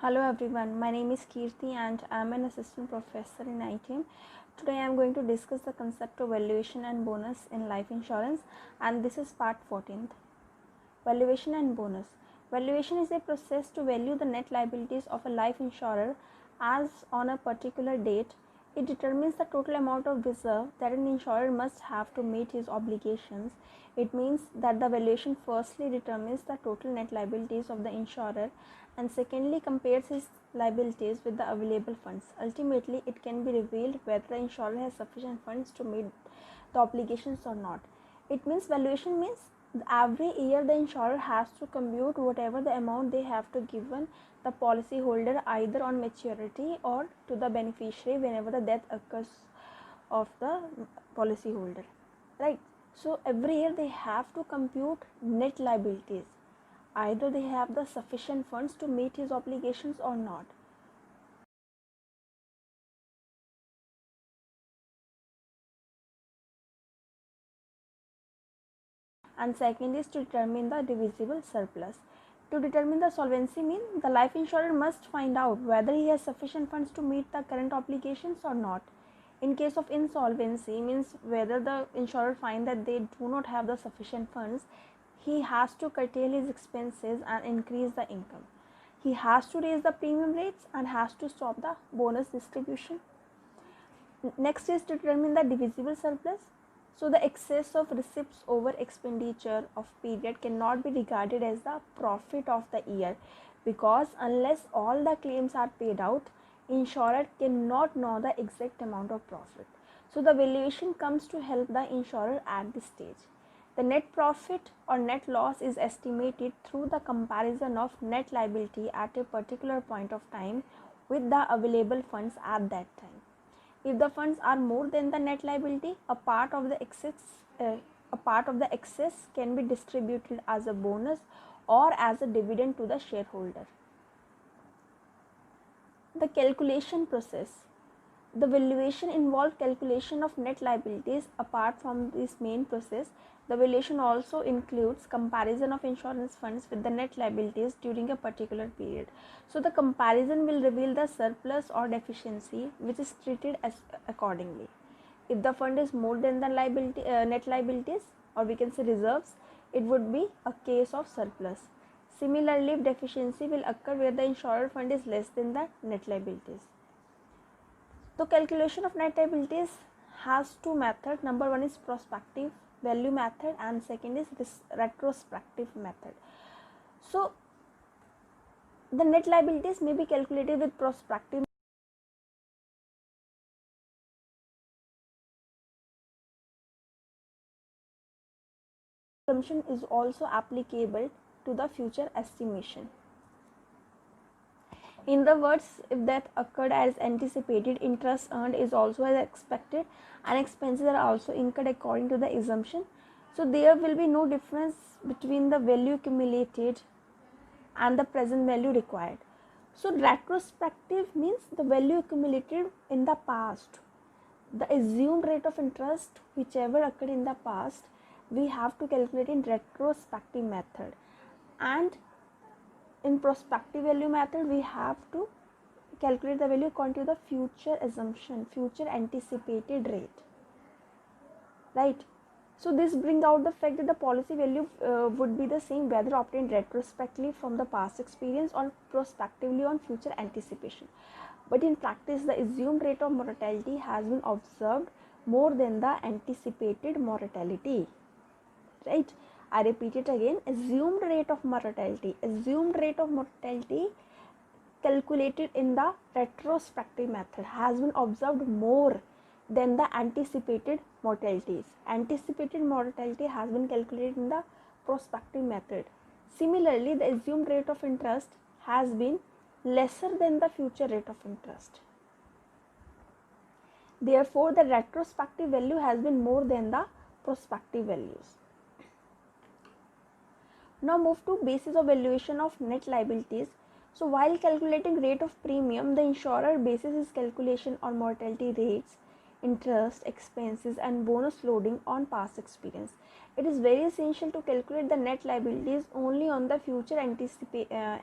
Hello everyone, my name is Kirti and I am an assistant professor in ITM. Today I am going to discuss the concept of valuation and bonus in life insurance, and this is part 14th. Valuation and bonus. Valuation is a process to value the net liabilities of a life insurer as on a particular date. It determines the total amount of reserve that an insurer must have to meet his obligations. It means that the valuation firstly determines the total net liabilities of the insurer and secondly compares his liabilities with the available funds. Ultimately, it can be revealed whether the insurer has sufficient funds to meet the obligations or not. It means valuation means every year the insurer has to compute whatever the amount they have to given the policy holder either on maturity or to the beneficiary whenever the death occurs of the policy holder, right? So every year they have to compute net liabilities, either they have the sufficient funds to meet his obligations or not. And second is to determine the divisible surplus. To determine the solvency means the life insurer must find out whether he has sufficient funds to meet the current obligations or not. In case of insolvency means whether the insurer find that they do not have the sufficient funds, he has to curtail his expenses and increase the income. He has to raise the premium rates and has to stop the bonus distribution. Next is to determine the divisible surplus. So the excess of receipts over expenditure of period cannot be regarded as the profit of the year, because unless all the claims are paid out, insurer cannot know the exact amount of profit. So the valuation comes to help the insurer at this stage. The net profit or net loss is estimated through the comparison of net liability at a particular point of time with the available funds at that time. If the funds are more than the net liability, a part of the excess can be distributed as a bonus or as a dividend to the shareholder. The calculation process. The valuation involves calculation of net liabilities. Apart from this main process, the valuation also includes comparison of insurance funds with the net liabilities during a particular period. So the comparison will reveal the surplus or deficiency, which is treated as accordingly. If the fund is more than the net liabilities, or we can say reserves, it would be a case of surplus. Similarly, if deficiency will occur where the insurer fund is less than the net liabilities. So calculation of net liabilities has two methods. Number one is prospective value method and second is this retrospective method. So the net liabilities may be calculated with prospective assumption is also applicable to the future estimation. In the words, if death occurred as anticipated, interest earned is also as expected and expenses are also incurred according to the assumption. So there will be no difference between the value accumulated and the present value required. So retrospective means the value accumulated in the past. The assumed rate of interest whichever occurred in the past, we have to calculate in retrospective method, and in prospective value method we have to calculate the value according to the future assumption, future anticipated rate, right? So this brings out the fact that the policy value would be the same whether obtained retrospectively from the past experience or prospectively on future anticipation. But in practice, the assumed rate of mortality has been observed more than the anticipated mortality, right? I repeat it again, assumed rate of mortality calculated in the retrospective method has been observed more than the anticipated mortalities. Anticipated mortality has been calculated in the prospective method. Similarly, the assumed rate of interest has been lesser than the future rate of interest. Therefore, the retrospective value has been more than the prospective values. Now move to basis of valuation of net liabilities. So while calculating rate of premium, the insurer bases his calculation on mortality rates, interest, expenses and bonus loading on past experience. It is very essential to calculate the net liabilities only on the future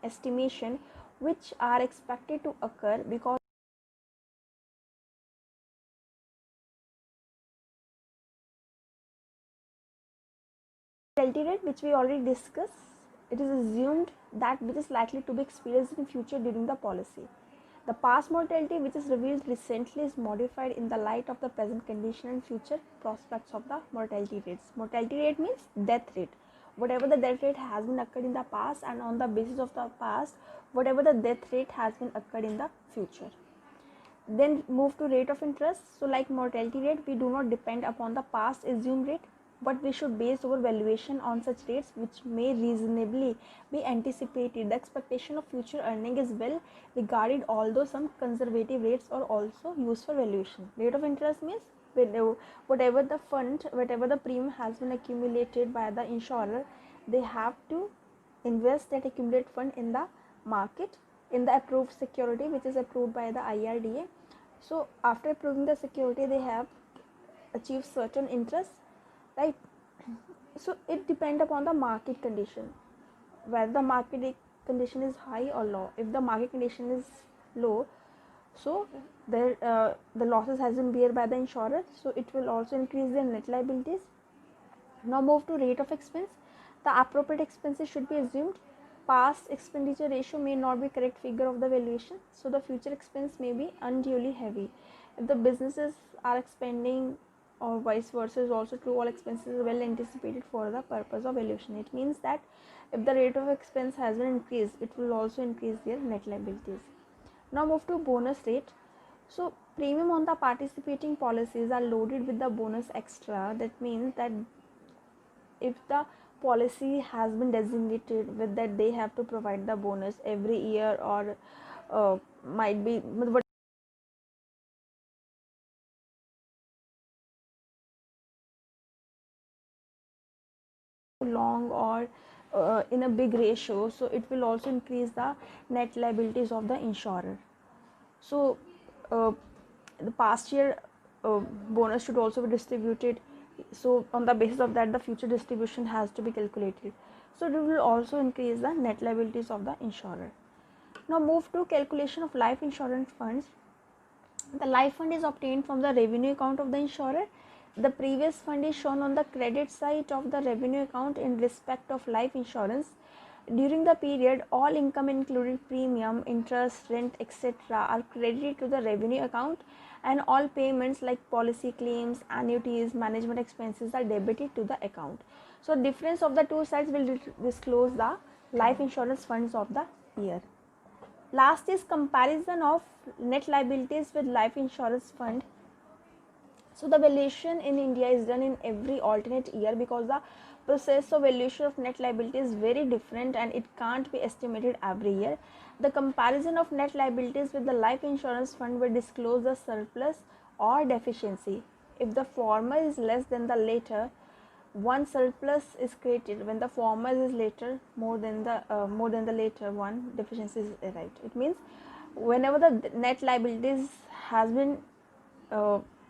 estimation which are expected to occur because mortality rate, which we already discussed, it is assumed that which is likely to be experienced in future during the policy. The past mortality, which is revealed recently, is modified in the light of the present condition and future prospects of the mortality rates. Mortality rate means death rate. Whatever the death rate has been occurred in the past, and on the basis of the past, whatever the death rate has been occurred in the future. Then move to rate of interest. So like mortality rate, we do not depend upon the past assumed rate, but we should base our valuation on such rates which may reasonably be anticipated. The expectation of future earning is well regarded, although some conservative rates are also used for valuation. Rate of interest means whatever the fund, whatever the premium has been accumulated by the insurer, they have to invest that accumulated fund in the market in the approved security which is approved by the IRDA. So after approving the security, they have achieved certain interest, right? So it depends upon the market condition, whether the market condition is high or low. If the market condition is low, so the losses has been bear by the insurer, so it will also increase their net liabilities. Now move to rate of expense. The appropriate expenses should be assumed. Past expenditure ratio may not be correct figure of the valuation, so the future expense may be unduly heavy. If the businesses are expanding, or vice versa is also true, all expenses are well anticipated for the purpose of valuation. It means that if the rate of expense has been increased, it will also increase their net liabilities. Now move to bonus rate. So premium on the participating policies are loaded with the bonus extra. That means that if the policy has been designated with that they have to provide the bonus every year, or might be long, or in a big ratio, so it will also increase the net liabilities of the insurer. So the past year bonus should also be distributed, so on the basis of that the future distribution has to be calculated, so it will also increase the net liabilities of the insurer. Now move to calculation of life insurance funds. The life fund is obtained from the revenue account of the insurer. The previous fund is shown on the credit side of the revenue account in respect of life insurance. During the period, all income including premium, interest, rent, etc. are credited to the revenue account, and all payments like policy claims, annuities, management expenses are debited to the account. So difference of the two sides will disclose the life insurance funds of the year. Last is comparison of net liabilities with life insurance fund. So the valuation in India is done in every alternate year, because the process of valuation of net liability is very different and it can't be estimated every year. The comparison of net liabilities with the life insurance fund will disclose the surplus or deficiency. If the former is less than the latter, one surplus is created. When the former is later more than the later one, deficiency is arrived. It means whenever the net liabilities has been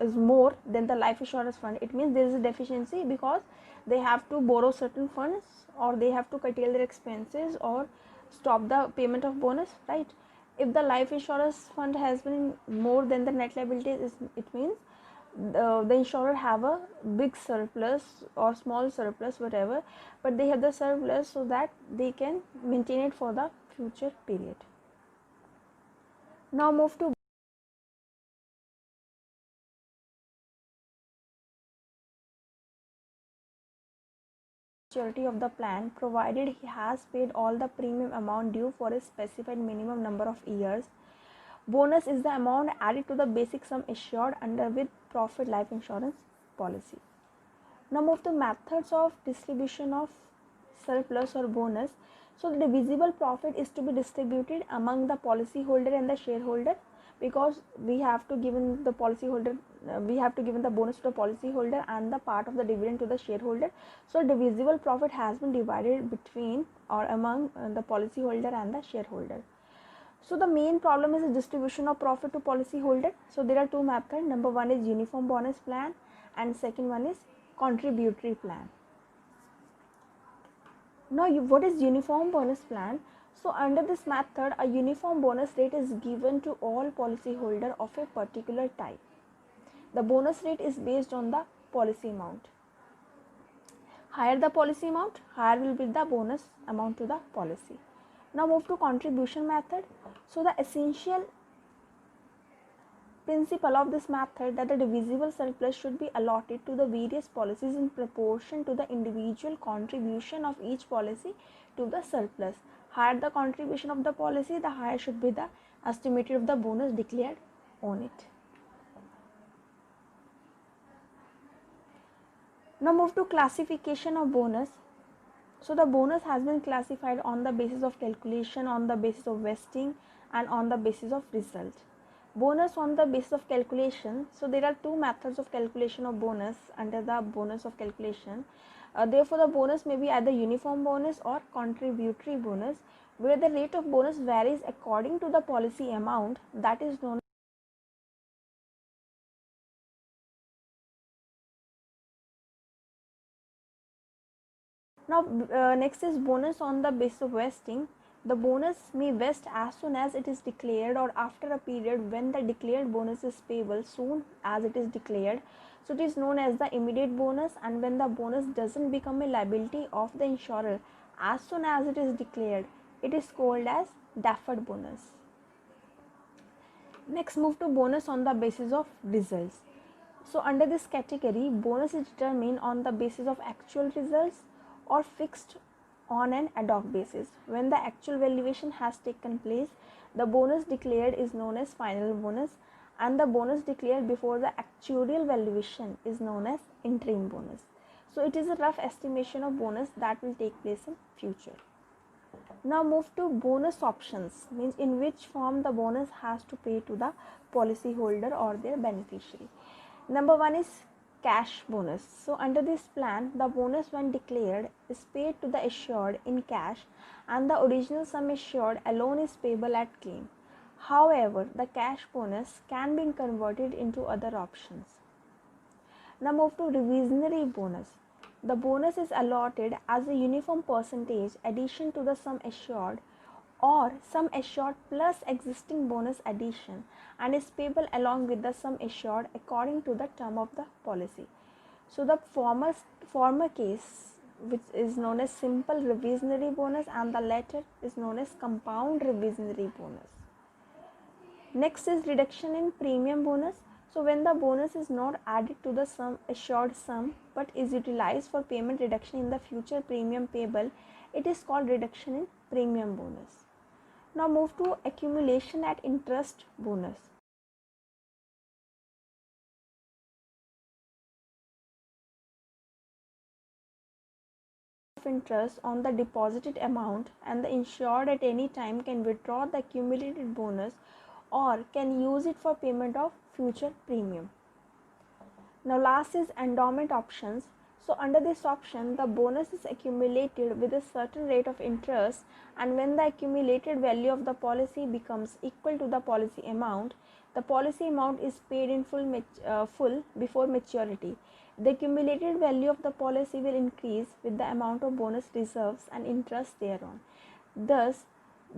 is more than the life insurance fund, it means there is a deficiency, because they have to borrow certain funds, or they have to curtail their expenses, or stop the payment of bonus, right? If the life insurance fund has been more than the net liabilities, it means the insurer have a big surplus or small surplus, whatever, but they have the surplus so that they can maintain it for the future period. Now move to maturity of the plan, provided he has paid all the premium amount due for a specified minimum number of years. Bonus is the amount added to the basic sum assured under with profit life insurance policy. Now move to methods of distribution of surplus or bonus. So the divisible profit is to be distributed among the policyholder and the shareholder, because we have to given the policyholder, we have to given the bonus to the policyholder and the part of the dividend to the shareholder. So divisible profit has been divided between or among the policyholder and the shareholder. So the main problem is the distribution of profit to policyholder. So there are two methods. Number one is uniform bonus plan, and second one is contributory plan. Now what is uniform bonus plan? So under this method, a uniform bonus rate is given to all policyholder of a particular type. The bonus rate is based on the policy amount. Higher the policy amount, higher will be the bonus amount to the policy. Now move to contribution method. So the essential principle of this method that the divisible surplus should be allotted to the various policies in proportion to the individual contribution of each policy to the surplus. Higher the contribution of the policy, the higher should be the estimated of the bonus declared on it. Now move to classification of bonus. So the bonus has been classified on the basis of calculation, on the basis of vesting, and on the basis of result. Bonus on the basis of calculation. So there are two methods of calculation of bonus under the bonus of calculation. Therefore the bonus may be either uniform bonus or contributory bonus, where the rate of bonus varies according to the policy amount, that is known. Now next is bonus on the basis of vesting. The bonus may vest as soon as it is declared or after a period when the declared bonus is payable soon as it is declared. So it is known as the immediate bonus, and when the bonus doesn't become a liability of the insurer as soon as it is declared, it is called as deferred bonus. Next move to bonus on the basis of results. So under this category, bonus is determined on the basis of actual results or fixed on an ad hoc basis. When the actual valuation has taken place, the bonus declared is known as final bonus, and the bonus declared before the actuarial valuation is known as interim bonus. So it is a rough estimation of bonus that will take place in future. Now move to bonus options, means in which form the bonus has to pay to the policyholder or their beneficiary. Number one is cash bonus. So under this plan, the bonus when declared is paid to the assured in cash, and the original sum assured alone is payable at claim. However, the cash bonus can be converted into other options. Now move to revisionary bonus. The bonus is allotted as a uniform percentage addition to the sum assured or sum assured plus existing bonus addition, and is payable along with the sum assured according to the term of the policy. So the former case, which is known as simple revisionary bonus, and the latter is known as compound revisionary bonus. Next is reduction in premium bonus. So when the bonus is not added to the sum assured sum but is utilized for payment reduction in the future premium payable, it is called reduction in premium bonus. Now move to accumulation at interest bonus. Of interest on the deposited amount, and the insured at any time can withdraw the accumulated bonus or can use it for payment of future premium. Now last is endowment options. So under this option, the bonus is accumulated with a certain rate of interest, and when the accumulated value of the policy becomes equal to the policy amount, the policy amount is paid in full before maturity. The accumulated value of the policy will increase with the amount of bonus reserves and interest thereon. Thus,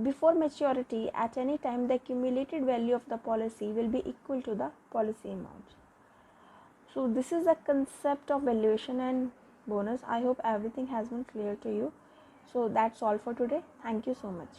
before maturity, at any time, the accumulated value of the policy will be equal to the policy amount. So this is the concept of valuation and bonus. I hope everything has been clear to you. So that's all for today. Thank you so much.